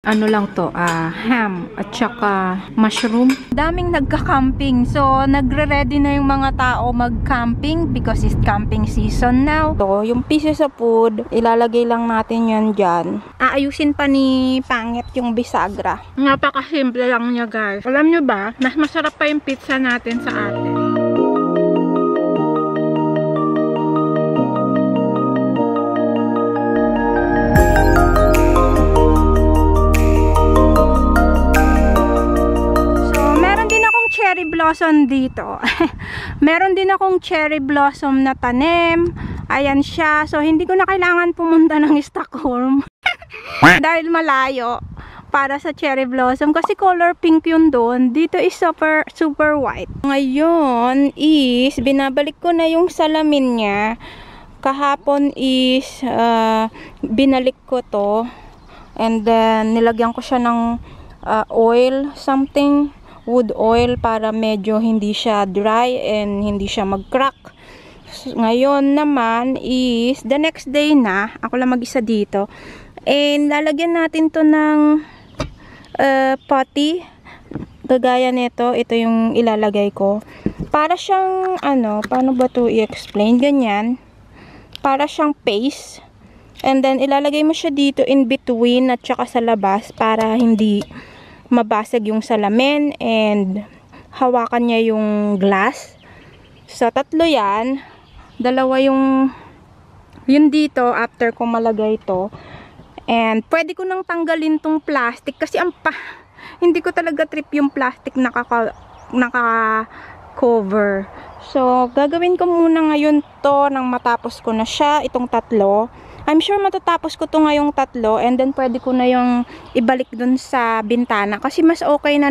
ano lang to, ham at saka mushroom. Daming nagka-camping. So, nagre-ready na yung mga tao mag-camping because it's camping season now. So, yung pieces of food, ilalagay lang natin yan dyan. Aayusin pa ni Pangit yung bisagra. Napaka-simple lang niya, guys. Alam nyo ba, mas masarap pa yung pizza natin sa atin. Cherry blossom dito. Meron din akong cherry blossom na tanim. Ayan siya. So, hindi ko na kailangan pumunta ng Stockholm. Dahil malayo para sa cherry blossom. Kasi color pink yun doon. Dito is super white. Ngayon is, binabalik ko na yung salamin niya. Kahapon is, binalik ko to. And then, nilagyan ko siya ng oil, something. Wood oil para medyo hindi siya dry and hindi siya mag-crack. So, ngayon naman is the next day na, ako lang mag-isa dito. And lalagyan natin to ng potty. Gagaya nito, ito yung ilalagay ko. Para siyang ano, paano ba to i-explain? Ganyan. Para siyang paste. And then ilalagay mo siya dito in between at saka sa labas para hindi mabasag yung salamin and hawakan niya yung glass. So, 3 yan. 2 yung dito after ko malagay to. And pwede ko nang tanggalin tong plastic kasi hindi ko talaga trip yung plastic naka-cover. So, gagawin ko muna ngayon to nang matapos ko na siya, itong 3. I'm sure matatapos ko to ngayong 3 and then pwede ko na yung ibalik dun sa bintana kasi mas okay na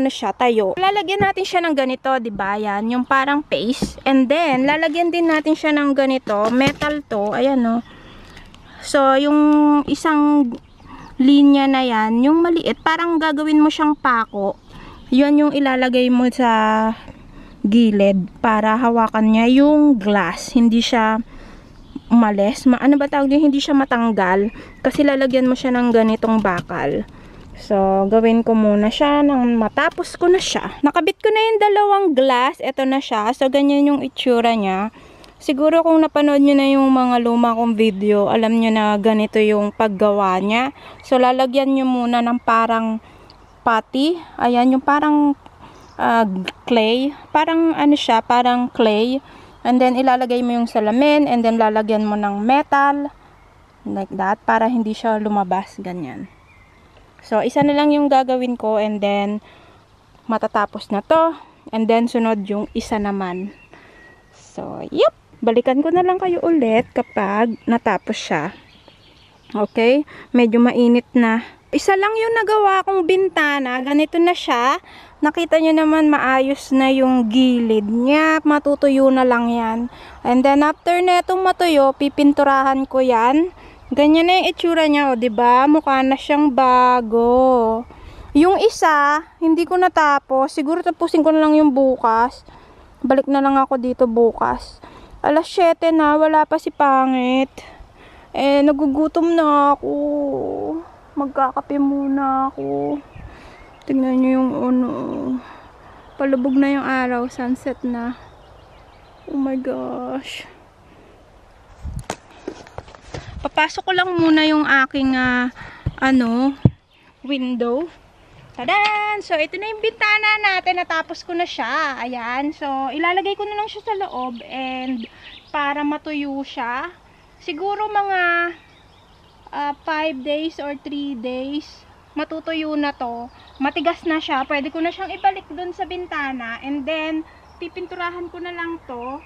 siya, tayo. Lalagyan natin siya ng ganito, 'di ba? Yan, yung parang paste. And then lalagyan din natin siya ng ganito, metal to, ayan no. So, yung isang linya na yan, yung maliit, parang gagawin mo siyang pako. Yun yung ilalagay mo sa gilid para hawakan niya yung glass, hindi siya umalis. Ano ba tawag din? Hindi siya matanggal. Kasi lalagyan mo siya ng ganitong bakal. So, gawin ko muna siya nang matapos ko na siya. Nakabit ko na yung 2 glass. Ito na siya. So, ganyan yung itsura niya. Siguro kung napanood nyo na yung mga luma kong video, alam nyo na ganito yung paggawa niya. So, lalagyan nyo muna ng parang putty. Ayan, yung parang clay. Parang ano siya, parang clay. And then, ilalagay mo yung salamin. And then, lalagyan mo ng metal. Like that. Para hindi siya lumabas. Ganyan. So, isa na lang yung gagawin ko. And then, matatapos na to. And then, sunod yung isa naman. So, yep. Balikan ko na lang kayo ulit kapag natapos siya. Okay? Medyo mainit na. Isa lang yung nagawa kong bintana. Ganito na siya. Nakita nyo naman maayos na yung gilid niya. Matutuyo na lang yan. And then after na itong matuyo, pipinturahan ko yan. Ganyan na yung itsura niya, o diba? Mukha na siyang bago. Yung isa, hindi ko natapos. Siguro tapusin ko na lang yung bukas. Balik na lang ako dito bukas. 7:00 na, wala pa si Pangit. Nagugutom na ako. Magkakape muna ako. Tingnan nyo yung palubog na yung araw, sunset na. Oh my gosh. Papasok ko lang muna yung aking window. Tadan! So, ito na yung bintana natin. Natapos ko na siya. Ayan. So, ilalagay ko na lang siya sa loob and para matuyo siya. Siguro mga 5 days or 3 days matutuyo na to. Matigas na siya. Pwede ko na siyang ibalik dun sa bintana. And then, pipinturahan ko na lang to.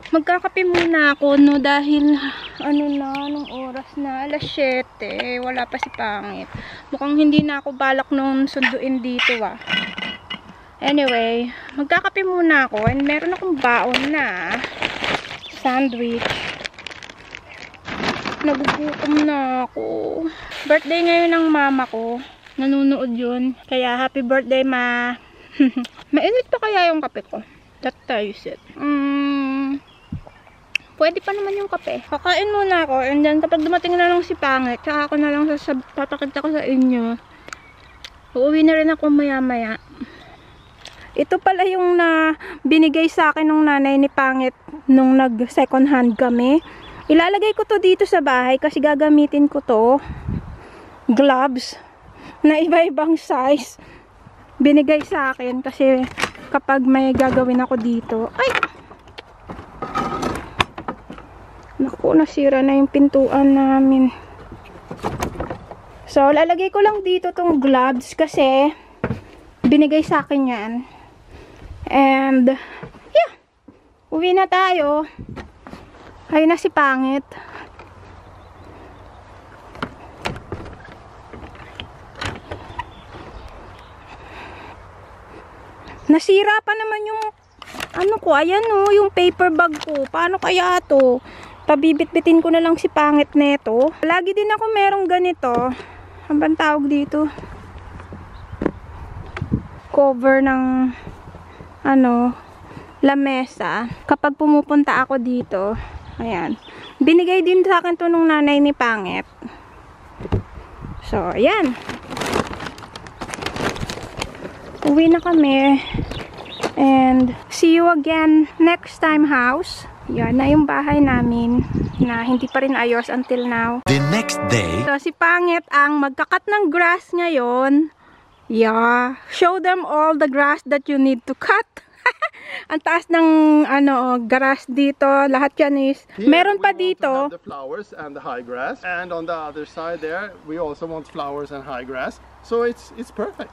Magkakape muna ako, no, dahil anong oras na? 7:00. Wala pa si Pangit. Mukhang hindi na ako balak nung sunduin dito, Anyway, magkakape muna ako. And meron akong baon na sandwich. Nagugutom na ako. Birthday ngayon ng mama ko. Nanunood yun. Kaya happy birthday, ma. Mainit pa kaya yung kape ko? That tayo sit. Pwede pa naman yung kape. Kakain muna ako, and then kapag dumating na lang si Pangit, saka ako na lang papakita ko sa inyo. Uuwi na rin ako maya-maya. Ito pala yung binigay sa akin ng nanay ni Pangit nung nag second hand kami. Ilalagay ko to dito sa bahay kasi gagamitin ko to. Gloves na iba-ibang size. Binigay sa akin kasi kapag may gagawin ako dito. Ay! Naku, nasira na yung pintuan namin. So, lalagay ko lang dito tong gloves kasi binigay sa akin yan. And, yeah. Uwi na tayo. Ayun na si Pangit. Nasira pa naman yung ano ko, ayan o, yung paper bag ko. Paano kaya to? Pabibit-bitin ko na lang si Pangit neto. Lagi din ako merong ganito. Ang bang tawag dito? Cover ng ano, lamesa. Kapag pumupunta ako dito, ayan. Binigay din sa akin to nung nanay ni Pangit. So, ayan. Uwi na kami. And, see you again next time, house. Yan na yung bahay namin na hindi pa rin ayos until now. The next day. So, si Pangit ang magkakat ng grass ngayon. Yeah. Show them all the grass that you need to cut. Ang taas ng grass dito. Lahat yan is. Meron pa dito. The flowers and the high grass. And on the other side there, we also want flowers and high grass. So it's perfect.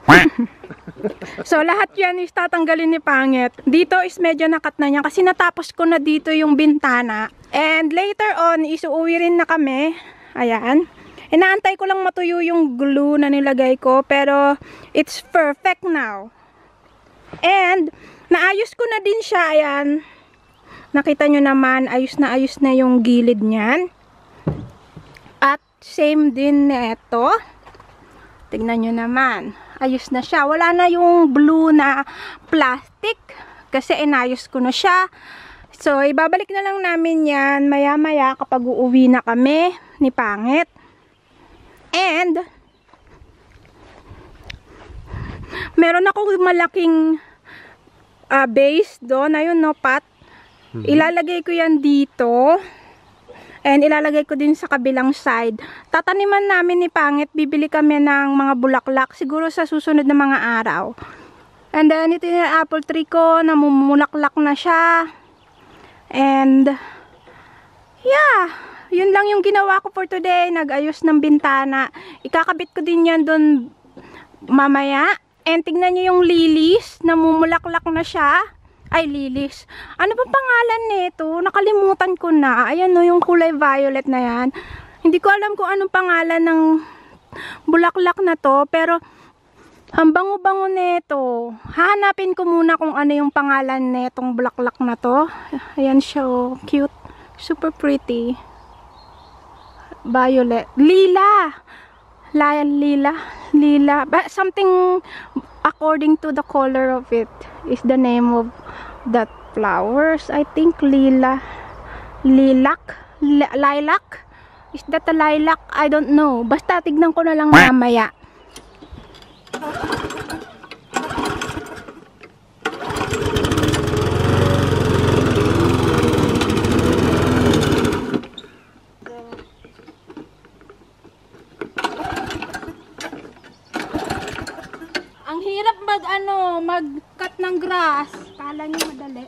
So lahat yan is tatanggalin ni Pangit. Dito is medyo nakat na niya kasi natapos ko na dito yung bintana. And later on is uuwi rin na kami. Ayan. Inaantay ko lang matuyo yung glue na nilagay ko, pero it's perfect now. And naayos ko na din siya. Ayan. Nakita nyo naman, ayos na yung gilid niyan. At same din neto. Tignan nyo naman. Ayos na siya. Wala na yung blue na plastic kasi inayos ko na siya. So, ibabalik na lang namin yan maya-maya kapag uuwi na kami ni Pangit. And, meron ako malaking base doon. Ayun, no, pot. Ilalagay ko yan dito. And ilalagay ko din sa kabilang side. Tataniman namin ni Pangit. Bibili kami ng mga bulaklak. Siguro sa susunod na mga araw. And then ito yung apple tree ko. Namumulaklak na siya. And yeah. Yun lang yung ginawa ko for today. Nag-ayos ng bintana. Ikakabit ko din yan doon mamaya. And tignan nyo yung lilies. Namumulaklak na siya. Ay, lilis. Ano ba pangalan nito? Nakalimutan ko na. Ayan no, yung kulay violet na yan. Hindi ko alam kung anong pangalan ng bulaklak na to. Pero, ang bango-bango nito. Hahanapin ko muna kung ano yung pangalan netong bulaklak na to. Ayan siya, oh. Cute. Super pretty. Violet. Lila. Lila. But something according to the color of it is the name of that flowers. I think lilac. Is that a lilac? I don't know. Basta tignan ko na lang mamaya. Ang hirap mag-cut ng grass. Kala niyo madali.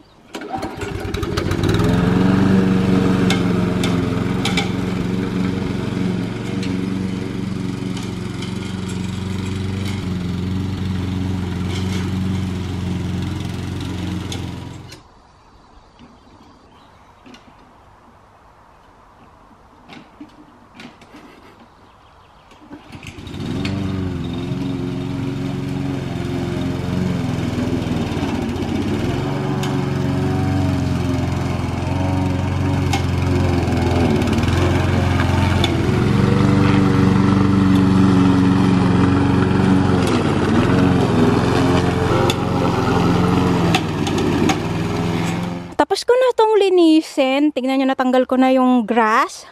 linisin. Tignan nyo, natanggal ko na yung grass.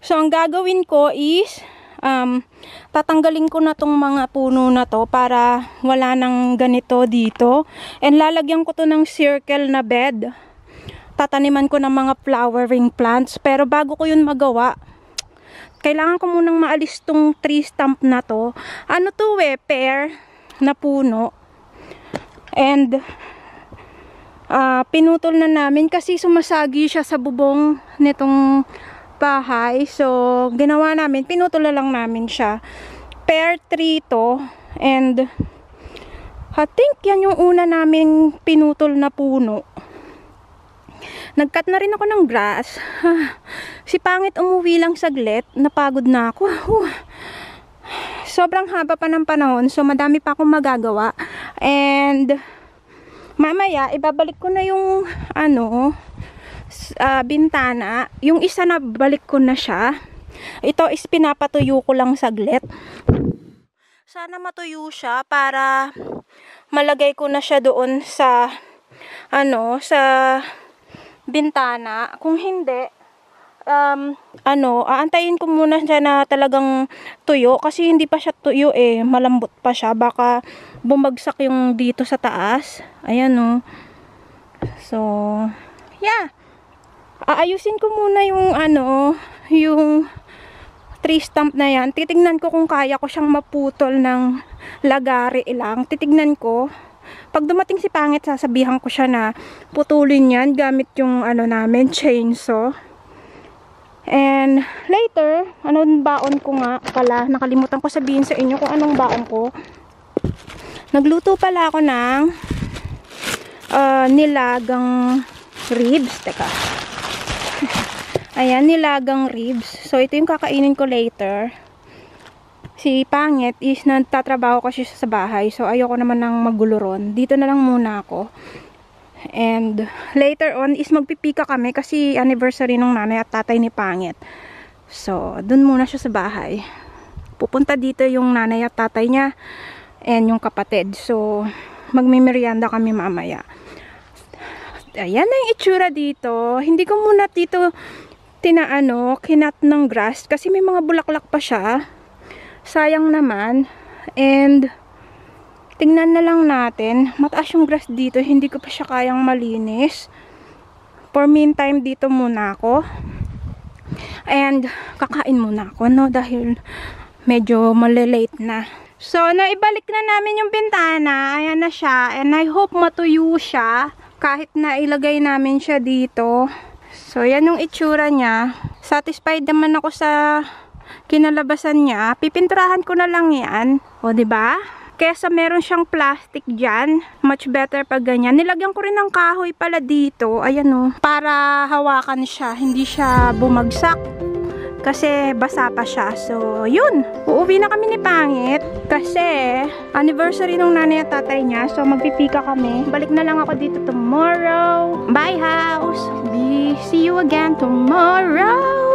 So, ang gagawin ko is, tatanggalin ko na tong mga puno na to para wala nang ganito dito. And lalagyan ko to ng circle na bed. Tataniman ko ng mga flowering plants. Pero bago ko yun magawa, kailangan ko munang maalis tong tree stump na to. Ano to pear na puno. And pinutol na namin kasi sumasagi siya sa bubong nitong bahay. So, ginawa namin, pinutol na lang namin siya. Pear tree to. And I think yan yung una naming pinutol na puno. Nagcut na rin ako ng grass. Si Pangit umuwi lang saglit. Napagod na ako. Sobrang haba pa ng panahon. So, madami pa akong magagawa. And mamaya, ibabalik ko na yung bintana. Yung isa na balik ko na siya. Ito is pinapatuyo ko lang saglit. Sana matuyo siya para malagay ko na siya doon sa sa bintana. Kung hindi, aantayin ko muna siya na talagang tuyo kasi hindi pa siya tuyo malambot pa siya, baka bumagsak yung dito sa taas. Ayan so yeah, aayusin ko muna yung yung tree stump na yan. Titignan ko kung kaya ko siyang maputol ng lagari lang. Titignan ko. Pag dumating si Pangit, sasabihan ko siya na putulin yan gamit yung namin, chainsaw. And later, baon ko nga pala, nakalimutan ko sabihin sa inyo kung anong baon ko. Nagluto pala ako ng nilagang ribs. Teka. Ayan, nilagang ribs. So, ito yung kakainin ko later. Si Pangit is nagtatrabaho kasi siya sa bahay. So, ayoko naman ng magulo ron. Dito na lang muna ako. And later on is magpipika kami kasi anniversary nung nanay at tatay ni Pangit. So, dun muna siya sa bahay. Pupunta dito yung nanay at tatay niya and yung kapatid. So, magmimerienda kami mamaya. Ayan na yung itsura dito. Hindi ko muna dito kinat ng grass kasi may mga bulaklak pa siya. Sayang naman. And tingnan na lang natin. Mataas yung grass dito. Hindi ko pa siya kayang malinis. For meantime, dito muna ako. And kakain muna ako, dahil medyo malilate na. So, naibalik na namin yung bintana. Ayan na siya. And I hope matuyo siya. Kahit na ilagay namin siya dito. So, yan yung itsura niya. Satisfied naman ako sa kinalabasan niya. Pipinturahan ko na lang yan. O, diba? Kesa meron siyang plastic dyan. Much better pag ganyan. Nilagyan ko rin ng kahoy pala dito. Ayan para hawakan siya. Hindi siya bumagsak. Kasi basa pa siya. So, yun. Uuwi na kami ni Pangit. Kasi anniversary nung nanay at tatay niya. So, magpipika kami. Balik na lang ako dito tomorrow. Bye, house. See you again tomorrow.